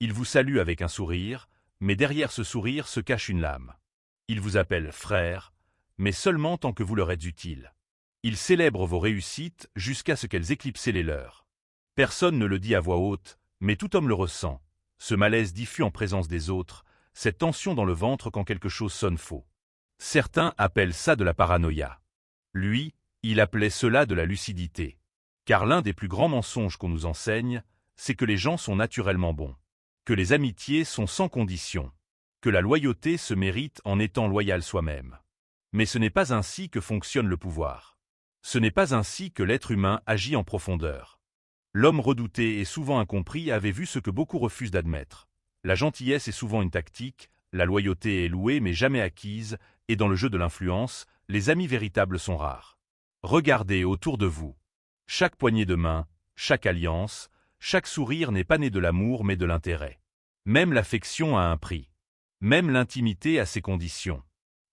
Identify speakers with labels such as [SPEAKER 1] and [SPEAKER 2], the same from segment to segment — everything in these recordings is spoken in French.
[SPEAKER 1] Il vous salue avec un sourire, mais derrière ce sourire se cache une lame. Il vous appelle frère, mais seulement tant que vous leur êtes utile. Il célèbre vos réussites jusqu'à ce qu'elles éclipsent les leurs. Personne ne le dit à voix haute, mais tout homme le ressent. Ce malaise diffus en présence des autres, cette tension dans le ventre quand quelque chose sonne faux. Certains appellent ça de la paranoïa. Lui, il appelait cela de la lucidité. Car l'un des plus grands mensonges qu'on nous enseigne, c'est que les gens sont naturellement bons, que les amitiés sont sans condition, que la loyauté se mérite en étant loyal soi-même. Mais ce n'est pas ainsi que fonctionne le pouvoir. Ce n'est pas ainsi que l'être humain agit en profondeur. L'homme redouté et souvent incompris avait vu ce que beaucoup refusent d'admettre. La gentillesse est souvent une tactique, la loyauté est louée mais jamais acquise, et dans le jeu de l'influence, les amis véritables sont rares. Regardez autour de vous. Chaque poignée de main, chaque alliance, chaque sourire n'est pas né de l'amour mais de l'intérêt. Même l'affection a un prix. Même l'intimité a ses conditions.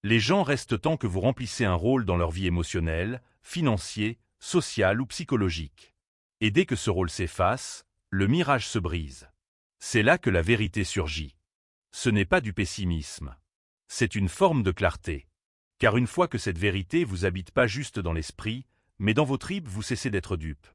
[SPEAKER 1] Les gens restent tant que vous remplissez un rôle dans leur vie émotionnelle, financier, social ou psychologique. Et dès que ce rôle s'efface, le mirage se brise. C'est là que la vérité surgit. Ce n'est pas du pessimisme. C'est une forme de clarté. Car une fois que cette vérité vous habite pas juste dans l'esprit, mais dans vos tripes, vous cessez d'être dupe.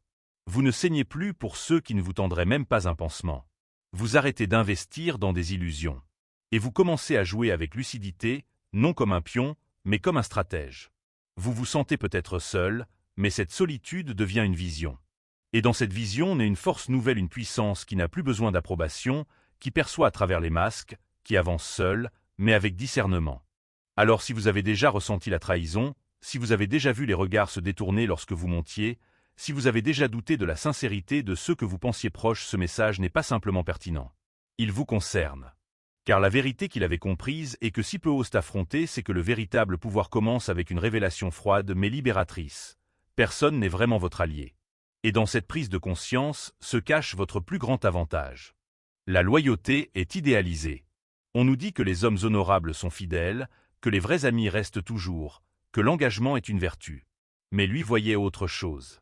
[SPEAKER 1] Vous ne saignez plus pour ceux qui ne vous tendraient même pas un pansement. Vous arrêtez d'investir dans des illusions. Et vous commencez à jouer avec lucidité, non comme un pion, mais comme un stratège. Vous vous sentez peut-être seul, mais cette solitude devient une vision. Et dans cette vision naît une force nouvelle, une puissance qui n'a plus besoin d'approbation, qui perçoit à travers les masques, qui avance seule, mais avec discernement. Alors si vous avez déjà ressenti la trahison, si vous avez déjà vu les regards se détourner lorsque vous montiez, si vous avez déjà douté de la sincérité de ceux que vous pensiez proches, ce message n'est pas simplement pertinent. Il vous concerne. Car la vérité qu'il avait comprise et que si peu osent affronter, c'est que le véritable pouvoir commence avec une révélation froide mais libératrice. Personne n'est vraiment votre allié. Et dans cette prise de conscience se cache votre plus grand avantage. La loyauté est idéalisée. On nous dit que les hommes honorables sont fidèles, que les vrais amis restent toujours, que l'engagement est une vertu. Mais lui voyait autre chose.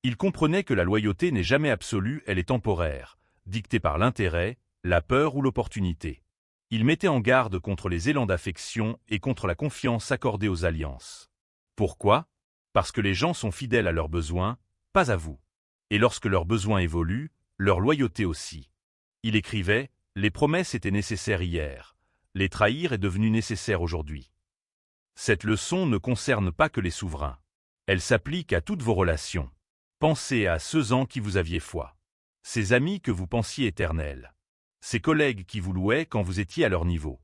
[SPEAKER 1] Il comprenait que la loyauté n'est jamais absolue, elle est temporaire, dictée par l'intérêt, la peur ou l'opportunité. Il mettait en garde contre les élans d'affection et contre la confiance accordée aux alliances. Pourquoi? Parce que les gens sont fidèles à leurs besoins, pas à vous. Et lorsque leurs besoins évoluent, leur loyauté aussi. Il écrivait « Les promesses étaient nécessaires hier. Les trahir est devenu nécessaire aujourd'hui. » Cette leçon ne concerne pas que les souverains. Elle s'applique à toutes vos relations. Pensez à ceux en qui vous aviez foi. Ces amis que vous pensiez éternels. Ces collègues qui vous louaient quand vous étiez à leur niveau.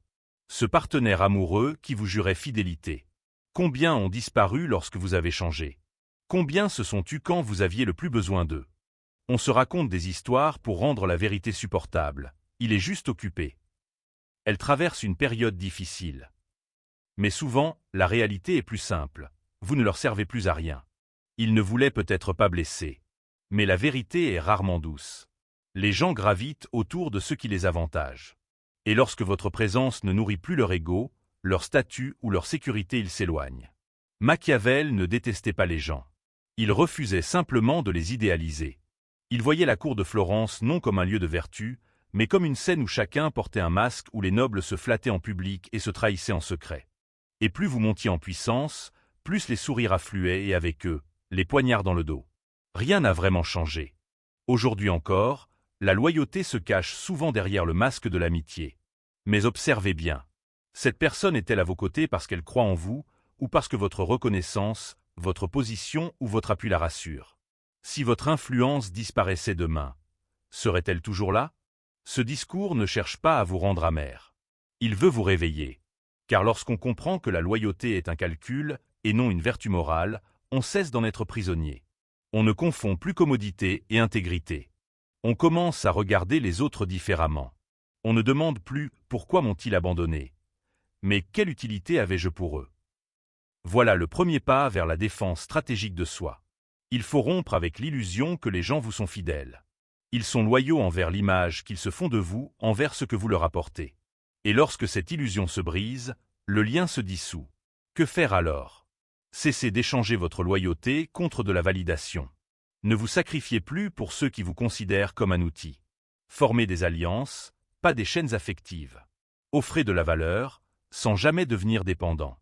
[SPEAKER 1] Ce partenaire amoureux qui vous jurait fidélité. Combien ont disparu lorsque vous avez changé? Combien se sont tus quand vous aviez le plus besoin d'eux? On se raconte des histoires pour rendre la vérité supportable. Il est juste occupé. Elle traverse une période difficile. Mais souvent, la réalité est plus simple. Vous ne leur servez plus à rien. Ils ne voulaient peut-être pas blesser. Mais la vérité est rarement douce. Les gens gravitent autour de ce qui les avantage. Et lorsque votre présence ne nourrit plus leur ego, leur statut ou leur sécurité, ils s'éloignent. Machiavel ne détestait pas les gens. Il refusait simplement de les idéaliser. Il voyait la cour de Florence non comme un lieu de vertu, mais comme une scène où chacun portait un masque, où les nobles se flattaient en public et se trahissaient en secret. Et plus vous montiez en puissance, plus les sourires affluaient et avec eux, les poignards dans le dos. Rien n'a vraiment changé. Aujourd'hui encore, la loyauté se cache souvent derrière le masque de l'amitié. Mais observez bien. Cette personne est-elle à vos côtés parce qu'elle croit en vous, ou parce que votre reconnaissance, votre position ou votre appui la rassure? Si votre influence disparaissait demain, serait-elle toujours là? Ce discours ne cherche pas à vous rendre amer. Il veut vous réveiller. Car lorsqu'on comprend que la loyauté est un calcul, et non une vertu morale, on cesse d'en être prisonnier. On ne confond plus commodité et intégrité. On commence à regarder les autres différemment. On ne demande plus « pourquoi m'ont-ils abandonné ?» mais « quelle utilité avais-je pour eux ?» Voilà le premier pas vers la défense stratégique de soi. Il faut rompre avec l'illusion que les gens vous sont fidèles. Ils sont loyaux envers l'image qu'ils se font de vous, envers ce que vous leur apportez. Et lorsque cette illusion se brise, le lien se dissout. Que faire alors? Cessez d'échanger votre loyauté contre de la validation. Ne vous sacrifiez plus pour ceux qui vous considèrent comme un outil. Formez des alliances, pas des chaînes affectives. Offrez de la valeur, sans jamais devenir dépendant.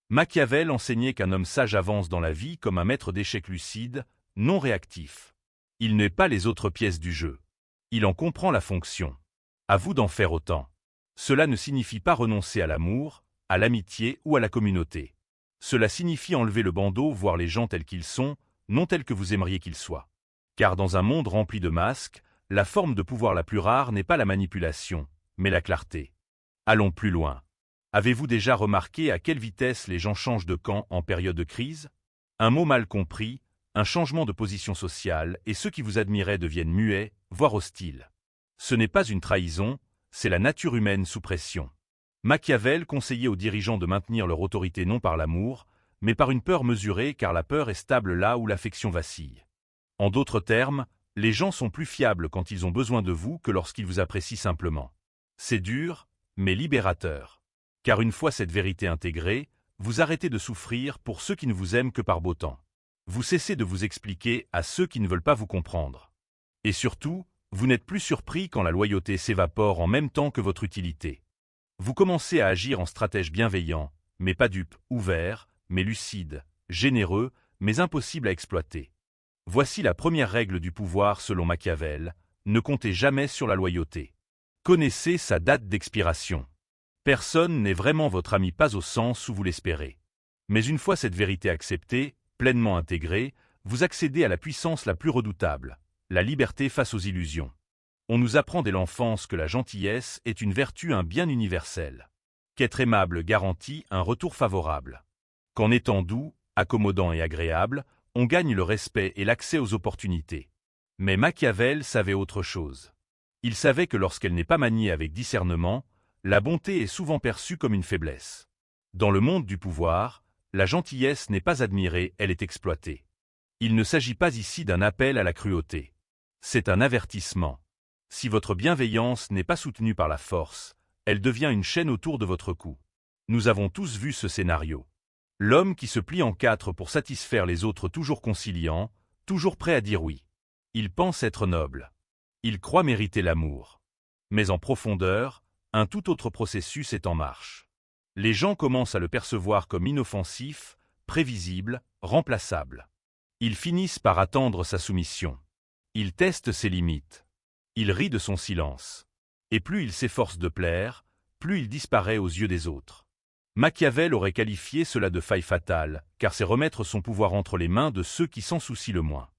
[SPEAKER 1] Machiavel enseignait qu'un homme sage avance dans la vie comme un maître d'échecs lucide, non réactif. Il n'est pas les autres pièces du jeu. Il en comprend la fonction. À vous d'en faire autant. Cela ne signifie pas renoncer à l'amour, à l'amitié ou à la communauté. Cela signifie enlever le bandeau, voir les gens tels qu'ils sont, non tels que vous aimeriez qu'ils soient. Car dans un monde rempli de masques, la forme de pouvoir la plus rare n'est pas la manipulation, mais la clarté. Allons plus loin. Avez-vous déjà remarqué à quelle vitesse les gens changent de camp en période de crise? Un mot mal compris, un changement de position sociale, et ceux qui vous admiraient deviennent muets, voire hostiles. Ce n'est pas une trahison, c'est la nature humaine sous pression. Machiavel conseillait aux dirigeants de maintenir leur autorité non par l'amour, mais par une peur mesurée, car la peur est stable là où l'affection vacille. En d'autres termes, les gens sont plus fiables quand ils ont besoin de vous que lorsqu'ils vous apprécient simplement. C'est dur, mais libérateur. Car une fois cette vérité intégrée, vous arrêtez de souffrir pour ceux qui ne vous aiment que par beau temps. Vous cessez de vous expliquer à ceux qui ne veulent pas vous comprendre. Et surtout, vous n'êtes plus surpris quand la loyauté s'évapore en même temps que votre utilité. Vous commencez à agir en stratège bienveillant, mais pas dupe, ouvert, mais lucide, généreux, mais impossible à exploiter. Voici la première règle du pouvoir selon Machiavel, ne comptez jamais sur la loyauté. Connaissez sa date d'expiration. Personne n'est vraiment votre ami, pas au sens où vous l'espérez. Mais une fois cette vérité acceptée, pleinement intégrée, vous accédez à la puissance la plus redoutable, la liberté face aux illusions. On nous apprend dès l'enfance que la gentillesse est une vertu, un bien universel. Qu'être aimable garantit un retour favorable. Qu'en étant doux, accommodant et agréable, on gagne le respect et l'accès aux opportunités. Mais Machiavel savait autre chose. Il savait que lorsqu'elle n'est pas maniée avec discernement, la bonté est souvent perçue comme une faiblesse. Dans le monde du pouvoir, la gentillesse n'est pas admirée, elle est exploitée. Il ne s'agit pas ici d'un appel à la cruauté. C'est un avertissement. Si votre bienveillance n'est pas soutenue par la force, elle devient une chaîne autour de votre cou. Nous avons tous vu ce scénario. L'homme qui se plie en quatre pour satisfaire les autres, toujours conciliant, toujours prêt à dire oui. Il pense être noble. Il croit mériter l'amour. Mais en profondeur, un tout autre processus est en marche. Les gens commencent à le percevoir comme inoffensif, prévisible, remplaçable. Ils finissent par attendre sa soumission. Ils testent ses limites. Il rit de son silence. Et plus il s'efforce de plaire, plus il disparaît aux yeux des autres. Machiavel aurait qualifié cela de faille fatale, car c'est remettre son pouvoir entre les mains de ceux qui s'en soucient le moins.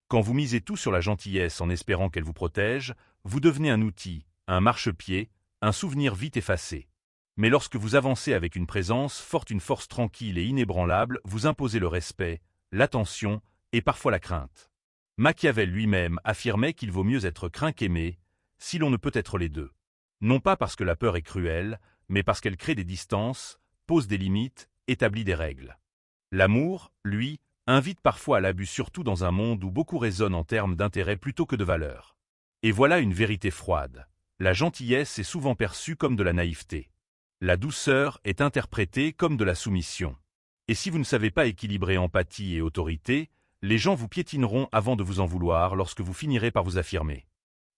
[SPEAKER 1] Quand vous misez tout sur la gentillesse en espérant qu'elle vous protège, vous devenez un outil, un marchepied, un souvenir vite effacé. Mais lorsque vous avancez avec une présence forte, une force tranquille et inébranlable, vous imposez le respect, l'attention et parfois la crainte. Machiavel lui-même affirmait qu'il vaut mieux être craint qu'aimé, si l'on ne peut être les deux. Non pas parce que la peur est cruelle, mais parce qu'elle crée des distances, pose des limites, établit des règles. L'amour, lui, invite parfois à l'abus, surtout dans un monde où beaucoup raisonnent en termes d'intérêt plutôt que de valeur. Et voilà une vérité froide. La gentillesse est souvent perçue comme de la naïveté. La douceur est interprétée comme de la soumission. Et si vous ne savez pas équilibrer empathie et autorité, les gens vous piétineront avant de vous en vouloir lorsque vous finirez par vous affirmer.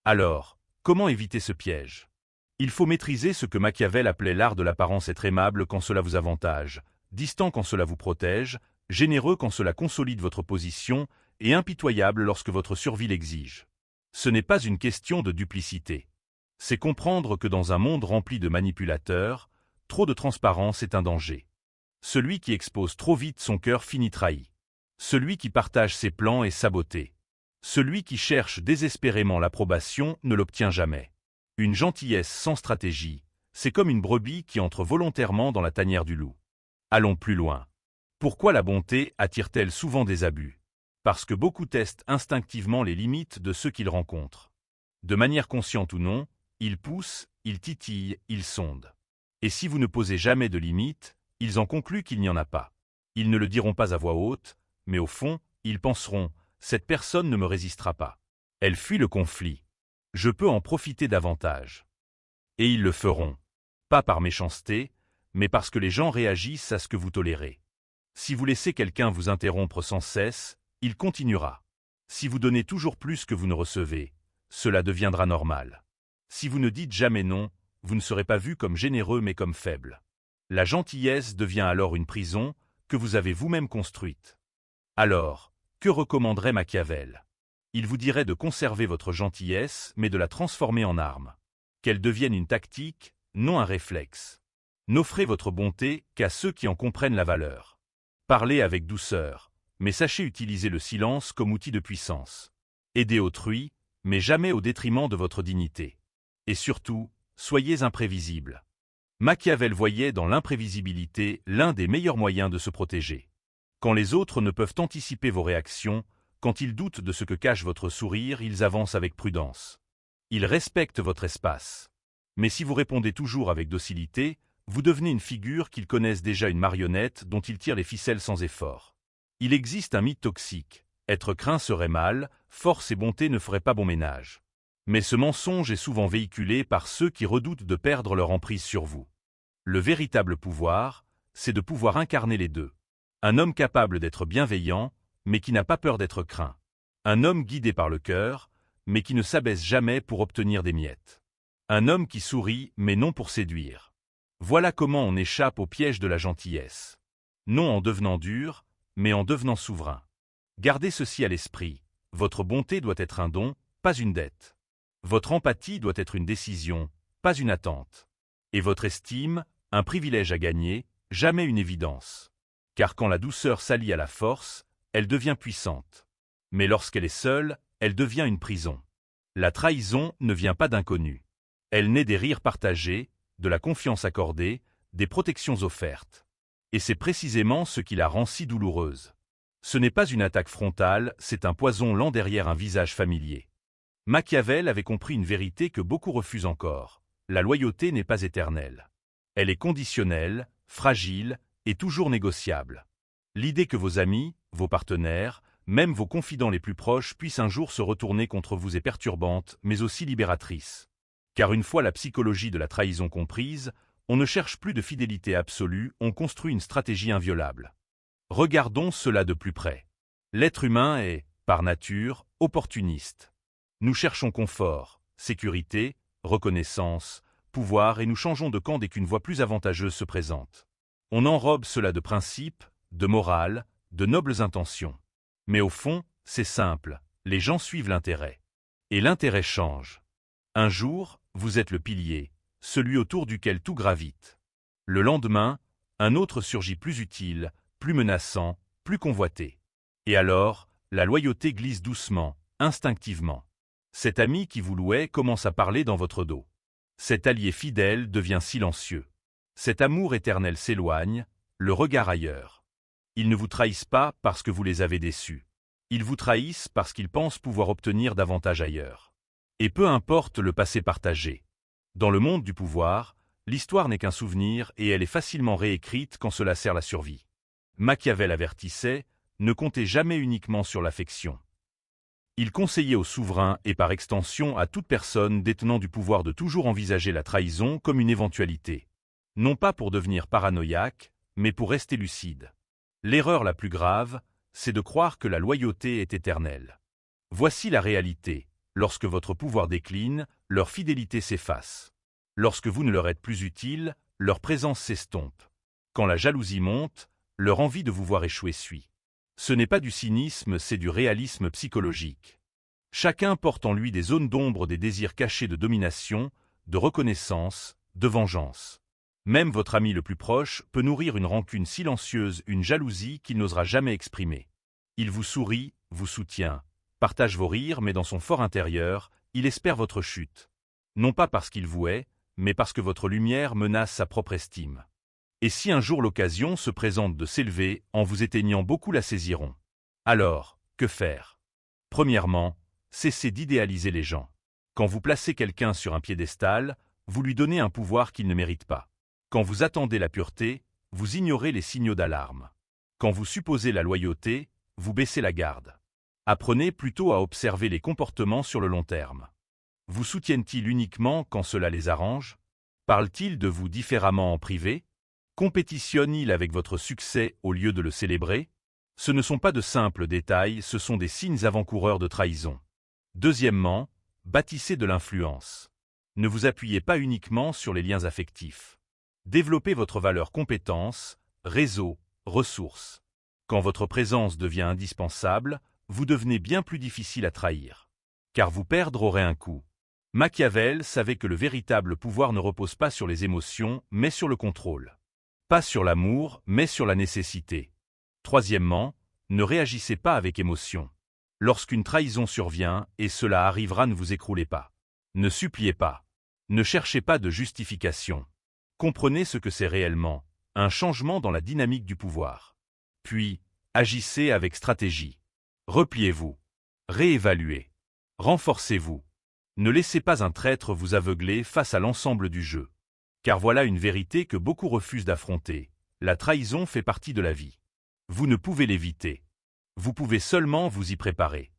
[SPEAKER 1] Alors, comment éviter ce piège? Il faut maîtriser ce que Machiavel appelait l'art de l'apparence, être aimable quand cela vous avantage, distant quand cela vous protège, généreux quand cela consolide votre position et impitoyable lorsque votre survie l'exige. Ce n'est pas une question de duplicité. C'est comprendre que dans un monde rempli de manipulateurs, trop de transparence est un danger. Celui qui expose trop vite son cœur finit trahi. Celui qui partage ses plans est saboté. Celui qui cherche désespérément l'approbation ne l'obtient jamais. Une gentillesse sans stratégie, c'est comme une brebis qui entre volontairement dans la tanière du loup. Allons plus loin. Pourquoi la bonté attire-t-elle souvent des abus? Parce que beaucoup testent instinctivement les limites de ceux qu'ils rencontrent. De manière consciente ou non, ils poussent, ils titillent, ils sondent. Et si vous ne posez jamais de limites, ils en concluent qu'il n'y en a pas. Ils ne le diront pas à voix haute, mais au fond, ils penseront « cette personne ne me résistera pas. Elle fuit le conflit. Je peux en profiter davantage. » Et ils le feront. Pas par méchanceté, mais parce que les gens réagissent à ce que vous tolérez. Si vous laissez quelqu'un vous interrompre sans cesse, il continuera. Si vous donnez toujours plus que vous ne recevez, cela deviendra normal. Si vous ne dites jamais non, vous ne serez pas vu comme généreux mais comme faible. La gentillesse devient alors une prison que vous avez vous-même construite. Alors, que recommanderait Machiavel? Il vous dirait de conserver votre gentillesse mais de la transformer en arme. Qu'elle devienne une tactique, non un réflexe. N'offrez votre bonté qu'à ceux qui en comprennent la valeur. Parlez avec douceur, mais sachez utiliser le silence comme outil de puissance. Aidez autrui, mais jamais au détriment de votre dignité. Et surtout, soyez imprévisible. Machiavel voyait dans l'imprévisibilité l'un des meilleurs moyens de se protéger. Quand les autres ne peuvent anticiper vos réactions, quand ils doutent de ce que cache votre sourire, ils avancent avec prudence. Ils respectent votre espace. Mais si vous répondez toujours avec docilité, vous devenez une figure qu'ils connaissent déjà, une marionnette dont ils tirent les ficelles sans effort. Il existe un mythe toxique. Être craint serait mal, force et bonté ne feraient pas bon ménage. Mais ce mensonge est souvent véhiculé par ceux qui redoutent de perdre leur emprise sur vous. Le véritable pouvoir, c'est de pouvoir incarner les deux. Un homme capable d'être bienveillant, mais qui n'a pas peur d'être craint. Un homme guidé par le cœur, mais qui ne s'abaisse jamais pour obtenir des miettes. Un homme qui sourit, mais non pour séduire. Voilà comment on échappe au piège de la gentillesse. Non en devenant dur, mais en devenant souverain. Gardez ceci à l'esprit, votre bonté doit être un don, pas une dette. Votre empathie doit être une décision, pas une attente. Et votre estime, un privilège à gagner, jamais une évidence. Car quand la douceur s'allie à la force, elle devient puissante. Mais lorsqu'elle est seule, elle devient une prison. La trahison ne vient pas d'inconnus. Elle naît des rires partagés, de la confiance accordée, des protections offertes. Et c'est précisément ce qui la rend si douloureuse. Ce n'est pas une attaque frontale, c'est un poison lent derrière un visage familier. Machiavel avait compris une vérité que beaucoup refusent encore. La loyauté n'est pas éternelle. Elle est conditionnelle, fragile et toujours négociable. L'idée que vos amis, vos partenaires, même vos confidents les plus proches puissent un jour se retourner contre vous est perturbante, mais aussi libératrice. Car une fois la psychologie de la trahison comprise, on ne cherche plus de fidélité absolue, on construit une stratégie inviolable. Regardons cela de plus près. L'être humain est, par nature, opportuniste. Nous cherchons confort, sécurité, reconnaissance, pouvoir et nous changeons de camp dès qu'une voie plus avantageuse se présente. On enrobe cela de principes, de morale, de nobles intentions. Mais au fond, c'est simple, les gens suivent l'intérêt. Et l'intérêt change. Un jour, vous êtes le pilier, celui autour duquel tout gravite. Le lendemain, un autre surgit plus utile, plus menaçant, plus convoité. Et alors, la loyauté glisse doucement, instinctivement. Cet ami qui vous louait commence à parler dans votre dos. Cet allié fidèle devient silencieux. Cet amour éternel s'éloigne, le regard ailleurs. Ils ne vous trahissent pas parce que vous les avez déçus. Ils vous trahissent parce qu'ils pensent pouvoir obtenir davantage ailleurs. Et peu importe le passé partagé. Dans le monde du pouvoir, l'histoire n'est qu'un souvenir et elle est facilement réécrite quand cela sert la survie. Machiavel avertissait, ne comptez jamais uniquement sur l'affection. Il conseillait aux souverains et par extension à toute personne détenant du pouvoir de toujours envisager la trahison comme une éventualité. Non pas pour devenir paranoïaque, mais pour rester lucide. L'erreur la plus grave, c'est de croire que la loyauté est éternelle. Voici la réalité. Lorsque votre pouvoir décline, leur fidélité s'efface. Lorsque vous ne leur êtes plus utile, leur présence s'estompe. Quand la jalousie monte, leur envie de vous voir échouer suit. Ce n'est pas du cynisme, c'est du réalisme psychologique. Chacun porte en lui des zones d'ombre, des désirs cachés de domination, de reconnaissance, de vengeance. Même votre ami le plus proche peut nourrir une rancune silencieuse, une jalousie qu'il n'osera jamais exprimer. Il vous sourit, vous soutient, partage vos rires, mais dans son fort intérieur, il espère votre chute. Non pas parce qu'il vous hait, mais parce que votre lumière menace sa propre estime. Et si un jour l'occasion se présente de s'élever, en vous éteignant, beaucoup la saisiront. Alors, que faire? Premièrement, cessez d'idéaliser les gens. Quand vous placez quelqu'un sur un piédestal, vous lui donnez un pouvoir qu'il ne mérite pas. Quand vous attendez la pureté, vous ignorez les signaux d'alarme. Quand vous supposez la loyauté, vous baissez la garde. Apprenez plutôt à observer les comportements sur le long terme. Vous soutiennent-ils uniquement quand cela les arrange? Parlent-ils de vous différemment en privé? Compétitionnent-ils avec votre succès au lieu de le célébrer? Ce ne sont pas de simples détails, ce sont des signes avant-coureurs de trahison. Deuxièmement, bâtissez de l'influence. Ne vous appuyez pas uniquement sur les liens affectifs. Développez votre valeur compétence, réseau, ressources. Quand votre présence devient indispensable, vous devenez bien plus difficile à trahir. Car vous perdre aurait un coût. Machiavel savait que le véritable pouvoir ne repose pas sur les émotions, mais sur le contrôle. Pas sur l'amour, mais sur la nécessité. Troisièmement, ne réagissez pas avec émotion. Lorsqu'une trahison survient, et cela arrivera, ne vous écroulez pas. Ne suppliez pas. Ne cherchez pas de justification. Comprenez ce que c'est réellement, un changement dans la dynamique du pouvoir. Puis, agissez avec stratégie. Repliez-vous. Réévaluez. Renforcez-vous. Ne laissez pas un traître vous aveugler face à l'ensemble du jeu. Car voilà une vérité que beaucoup refusent d'affronter. La trahison fait partie de la vie. Vous ne pouvez l'éviter. Vous pouvez seulement vous y préparer.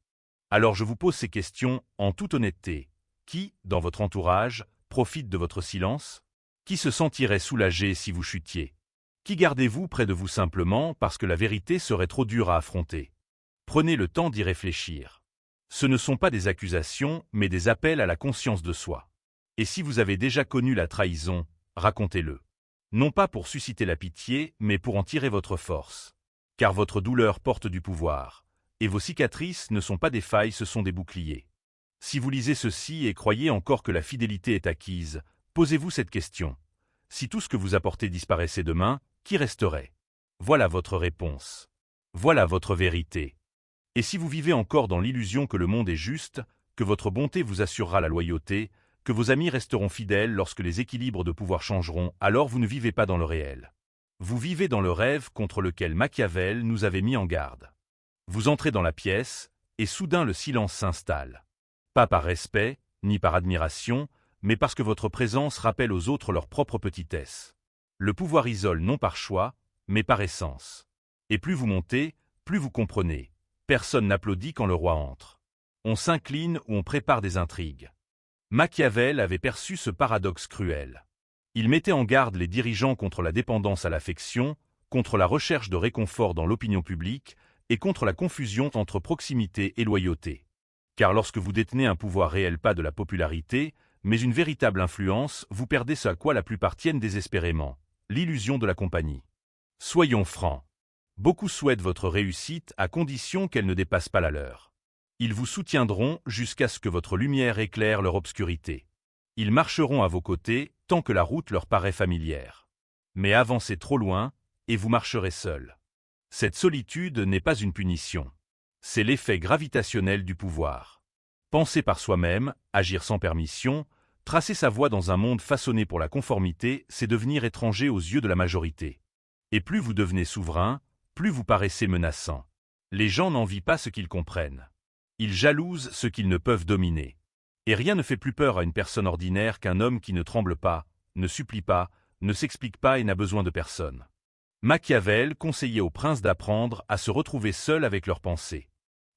[SPEAKER 1] Alors je vous pose ces questions en toute honnêteté. Qui, dans votre entourage, profite de votre silence? Qui se sentirait soulagé si vous chutiez? Qui gardez-vous près de vous simplement parce que la vérité serait trop dure à affronter? Prenez le temps d'y réfléchir. Ce ne sont pas des accusations, mais des appels à la conscience de soi. Et si vous avez déjà connu la trahison, racontez-le. Non pas pour susciter la pitié, mais pour en tirer votre force. Car votre douleur porte du pouvoir, et vos cicatrices ne sont pas des failles, ce sont des boucliers. Si vous lisez ceci et croyez encore que la fidélité est acquise, posez-vous cette question. Si tout ce que vous apportez disparaissait demain, qui resterait? Voilà votre réponse. Voilà votre vérité. Et si vous vivez encore dans l'illusion que le monde est juste, que votre bonté vous assurera la loyauté, que vos amis resteront fidèles lorsque les équilibres de pouvoir changeront, alors vous ne vivez pas dans le réel. Vous vivez dans le rêve contre lequel Machiavel nous avait mis en garde. Vous entrez dans la pièce, et soudain le silence s'installe. Pas par respect, ni par admiration, mais parce que votre présence rappelle aux autres leur propre petitesse. Le pouvoir isole non par choix, mais par essence. Et plus vous montez, plus vous comprenez. Personne n'applaudit quand le roi entre. On s'incline ou on prépare des intrigues. Machiavel avait perçu ce paradoxe cruel. Il mettait en garde les dirigeants contre la dépendance à l'affection, contre la recherche de réconfort dans l'opinion publique et contre la confusion entre proximité et loyauté. Car lorsque vous détenez un pouvoir réel, pas de la popularité, mais une véritable influence, vous perdez ce à quoi la plupart tiennent désespérément, l'illusion de la compagnie. Soyons francs. Beaucoup souhaitent votre réussite à condition qu'elle ne dépasse pas la leur. Ils vous soutiendront jusqu'à ce que votre lumière éclaire leur obscurité. Ils marcheront à vos côtés tant que la route leur paraît familière. Mais avancez trop loin, et vous marcherez seul. Cette solitude n'est pas une punition. C'est l'effet gravitationnel du pouvoir. Penser par soi-même, agir sans permission, tracer sa voie dans un monde façonné pour la conformité, c'est devenir étranger aux yeux de la majorité. Et plus vous devenez souverain, plus vous paraissez menaçant. Les gens n'envient pas ce qu'ils comprennent. Ils jalousent ce qu'ils ne peuvent dominer. Et rien ne fait plus peur à une personne ordinaire qu'un homme qui ne tremble pas, ne supplie pas, ne s'explique pas et n'a besoin de personne. Machiavel conseillait aux princes d'apprendre à se retrouver seuls avec leurs pensées.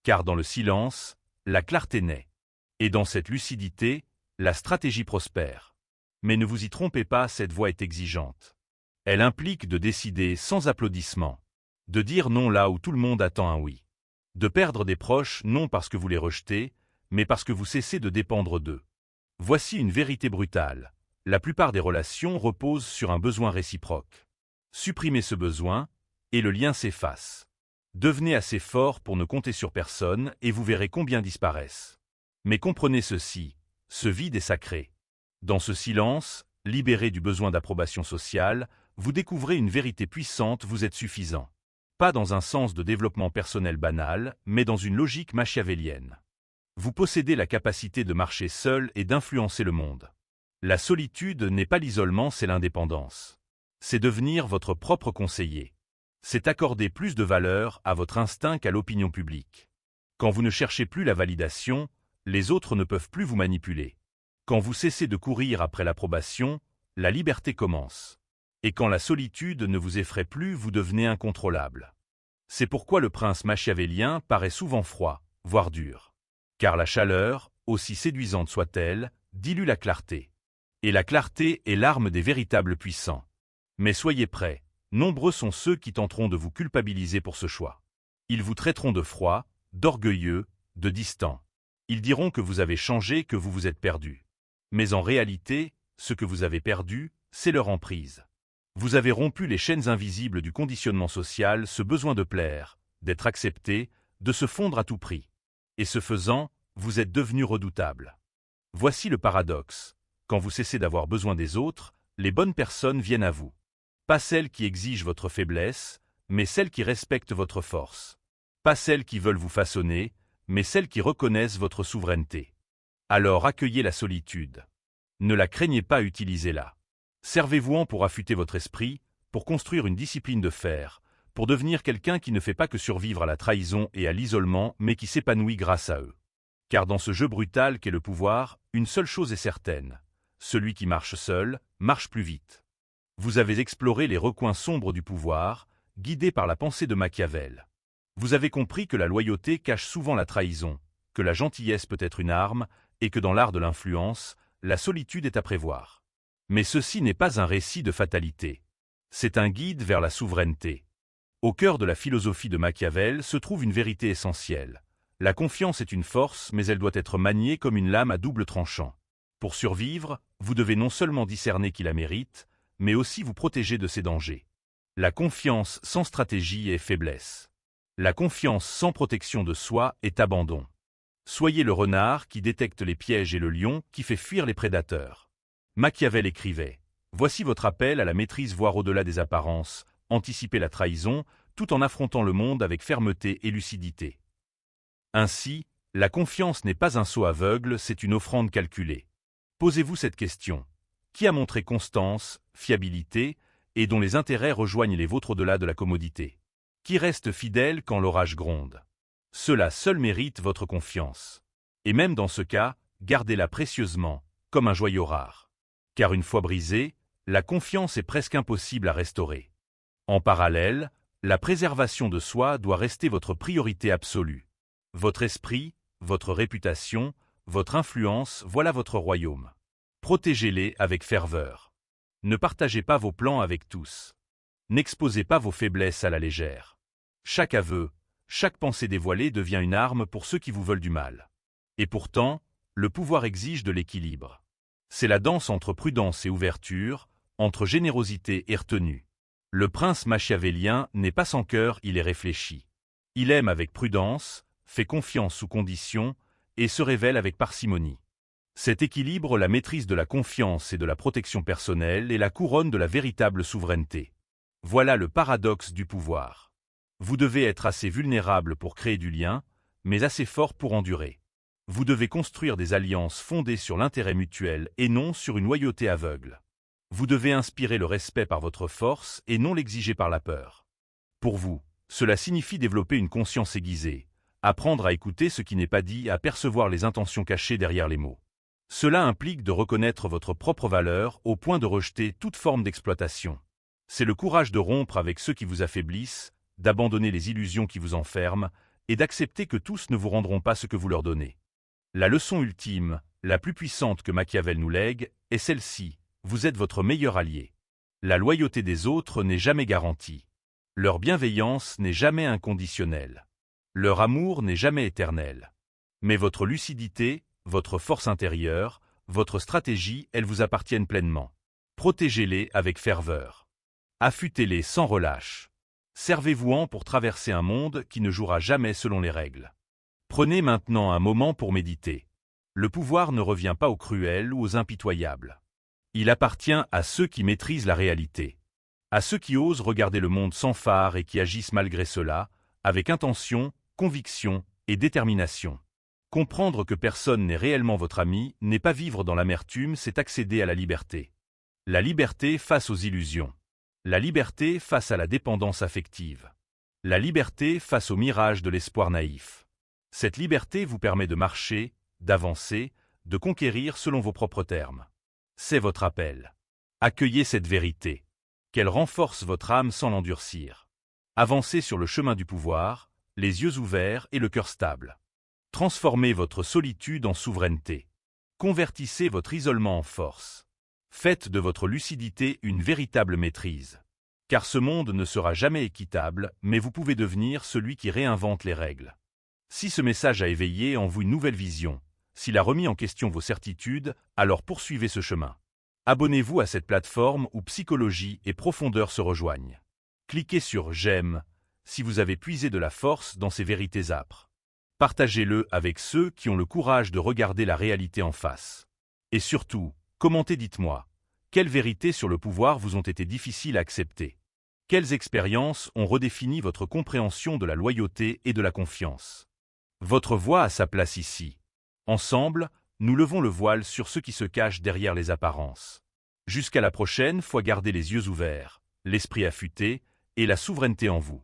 [SPEAKER 1] Car dans le silence, la clarté naît. Et dans cette lucidité, la stratégie prospère. Mais ne vous y trompez pas, cette voie est exigeante. Elle implique de décider sans applaudissements, de dire non là où tout le monde attend un oui. De perdre des proches non parce que vous les rejetez, mais parce que vous cessez de dépendre d'eux. Voici une vérité brutale. La plupart des relations reposent sur un besoin réciproque. Supprimez ce besoin, et le lien s'efface. Devenez assez fort pour ne compter sur personne, et vous verrez combien disparaissent. Mais comprenez ceci, ce vide est sacré. Dans ce silence, libéré du besoin d'approbation sociale, vous découvrez une vérité puissante, vous êtes suffisant. Pas dans un sens de développement personnel banal, mais dans une logique machiavélienne. Vous possédez la capacité de marcher seul et d'influencer le monde. La solitude n'est pas l'isolement, c'est l'indépendance. C'est devenir votre propre conseiller. C'est accorder plus de valeur à votre instinct qu'à l'opinion publique. Quand vous ne cherchez plus la validation, les autres ne peuvent plus vous manipuler. Quand vous cessez de courir après l'approbation, la liberté commence. Et quand la solitude ne vous effraie plus, vous devenez incontrôlable. C'est pourquoi le prince machiavélien paraît souvent froid, voire dur. Car la chaleur, aussi séduisante soit-elle, dilue la clarté. Et la clarté est l'arme des véritables puissants. Mais soyez prêts, nombreux sont ceux qui tenteront de vous culpabiliser pour ce choix. Ils vous traiteront de froid, d'orgueilleux, de distant. Ils diront que vous avez changé, que vous vous êtes perdu. Mais en réalité, ce que vous avez perdu, c'est leur emprise. Vous avez rompu les chaînes invisibles du conditionnement social, ce besoin de plaire, d'être accepté, de se fondre à tout prix. Et ce faisant, vous êtes devenu redoutable. Voici le paradoxe. Quand vous cessez d'avoir besoin des autres, les bonnes personnes viennent à vous. Pas celles qui exigent votre faiblesse, mais celles qui respectent votre force. Pas celles qui veulent vous façonner, mais celles qui reconnaissent votre souveraineté. Alors accueillez la solitude. Ne la craignez pas, utilisez-la. Servez-vous-en pour affûter votre esprit, pour construire une discipline de fer, pour devenir quelqu'un qui ne fait pas que survivre à la trahison et à l'isolement, mais qui s'épanouit grâce à eux. Car dans ce jeu brutal qu'est le pouvoir, une seule chose est certaine. Celui qui marche seul, marche plus vite. Vous avez exploré les recoins sombres du pouvoir, guidé par la pensée de Machiavel. Vous avez compris que la loyauté cache souvent la trahison, que la gentillesse peut être une arme, et que dans l'art de l'influence, la solitude est à prévoir. Mais ceci n'est pas un récit de fatalité. C'est un guide vers la souveraineté. Au cœur de la philosophie de Machiavel se trouve une vérité essentielle. La confiance est une force, mais elle doit être maniée comme une lame à double tranchant. Pour survivre, vous devez non seulement discerner qui la mérite, mais aussi vous protéger de ses dangers. La confiance sans stratégie est faiblesse. La confiance sans protection de soi est abandon. Soyez le renard qui détecte les pièges et le lion qui fait fuir les prédateurs. Machiavel écrivait « Voici votre appel à la maîtrise, voire au-delà des apparences, anticiper la trahison, tout en affrontant le monde avec fermeté et lucidité. » Ainsi, la confiance n'est pas un saut aveugle, c'est une offrande calculée. Posez-vous cette question. Qui a montré constance, fiabilité, et dont les intérêts rejoignent les vôtres au-delà de la commodité? Qui reste fidèle quand l'orage gronde? Cela seul mérite votre confiance. Et même dans ce cas, gardez-la précieusement, comme un joyau rare. Car une fois brisée, la confiance est presque impossible à restaurer. En parallèle, la préservation de soi doit rester votre priorité absolue. Votre esprit, votre réputation, votre influence, voilà votre royaume. Protégez-les avec ferveur. Ne partagez pas vos plans avec tous. N'exposez pas vos faiblesses à la légère. Chaque aveu, chaque pensée dévoilée devient une arme pour ceux qui vous veulent du mal. Et pourtant, le pouvoir exige de l'équilibre. C'est la danse entre prudence et ouverture, entre générosité et retenue. Le prince machiavélien n'est pas sans cœur, il est réfléchi. Il aime avec prudence, fait confiance sous conditions, et se révèle avec parcimonie. Cet équilibre, la maîtrise de la confiance et de la protection personnelle, est la couronne de la véritable souveraineté. Voilà le paradoxe du pouvoir. Vous devez être assez vulnérable pour créer du lien, mais assez fort pour endurer. Vous devez construire des alliances fondées sur l'intérêt mutuel et non sur une loyauté aveugle. Vous devez inspirer le respect par votre force et non l'exiger par la peur. Pour vous, cela signifie développer une conscience aiguisée, apprendre à écouter ce qui n'est pas dit, à percevoir les intentions cachées derrière les mots. Cela implique de reconnaître votre propre valeur au point de rejeter toute forme d'exploitation. C'est le courage de rompre avec ceux qui vous affaiblissent, d'abandonner les illusions qui vous enferment et d'accepter que tous ne vous rendront pas ce que vous leur donnez. La leçon ultime, la plus puissante que Machiavel nous lègue, est celle-ci: vous êtes votre meilleur allié. La loyauté des autres n'est jamais garantie. Leur bienveillance n'est jamais inconditionnelle. Leur amour n'est jamais éternel. Mais votre lucidité, votre force intérieure, votre stratégie, elles vous appartiennent pleinement. Protégez-les avec ferveur. Affûtez-les sans relâche. Servez-vous-en pour traverser un monde qui ne jouera jamais selon les règles. Prenez maintenant un moment pour méditer. Le pouvoir ne revient pas aux cruels ou aux impitoyables. Il appartient à ceux qui maîtrisent la réalité. À ceux qui osent regarder le monde sans phare et qui agissent malgré cela, avec intention, conviction et détermination. Comprendre que personne n'est réellement votre ami n'est pas vivre dans l'amertume, c'est accéder à la liberté. La liberté face aux illusions. La liberté face à la dépendance affective. La liberté face au mirage de l'espoir naïf. Cette liberté vous permet de marcher, d'avancer, de conquérir selon vos propres termes. C'est votre appel. Accueillez cette vérité. Qu'elle renforce votre âme sans l'endurcir. Avancez sur le chemin du pouvoir, les yeux ouverts et le cœur stable. Transformez votre solitude en souveraineté. Convertissez votre isolement en force. Faites de votre lucidité une véritable maîtrise. Car ce monde ne sera jamais équitable, mais vous pouvez devenir celui qui réinvente les règles. Si ce message a éveillé en vous une nouvelle vision, S'il a remis en question vos certitudes, alors poursuivez ce chemin. Abonnez-vous à cette plateforme où psychologie et profondeur se rejoignent. Cliquez sur « J'aime » si vous avez puisé de la force dans ces vérités âpres. Partagez-le avec ceux qui ont le courage de regarder la réalité en face. Et surtout, commentez, dites-moi, quelles vérités sur le pouvoir vous ont été difficiles à accepter? Quelles expériences ont redéfini votre compréhension de la loyauté et de la confiance? Votre voix a sa place ici. Ensemble, nous levons le voile sur ce qui se cache derrière les apparences. Jusqu'à la prochaine fois, gardez les yeux ouverts, l'esprit affûté et la souveraineté en vous.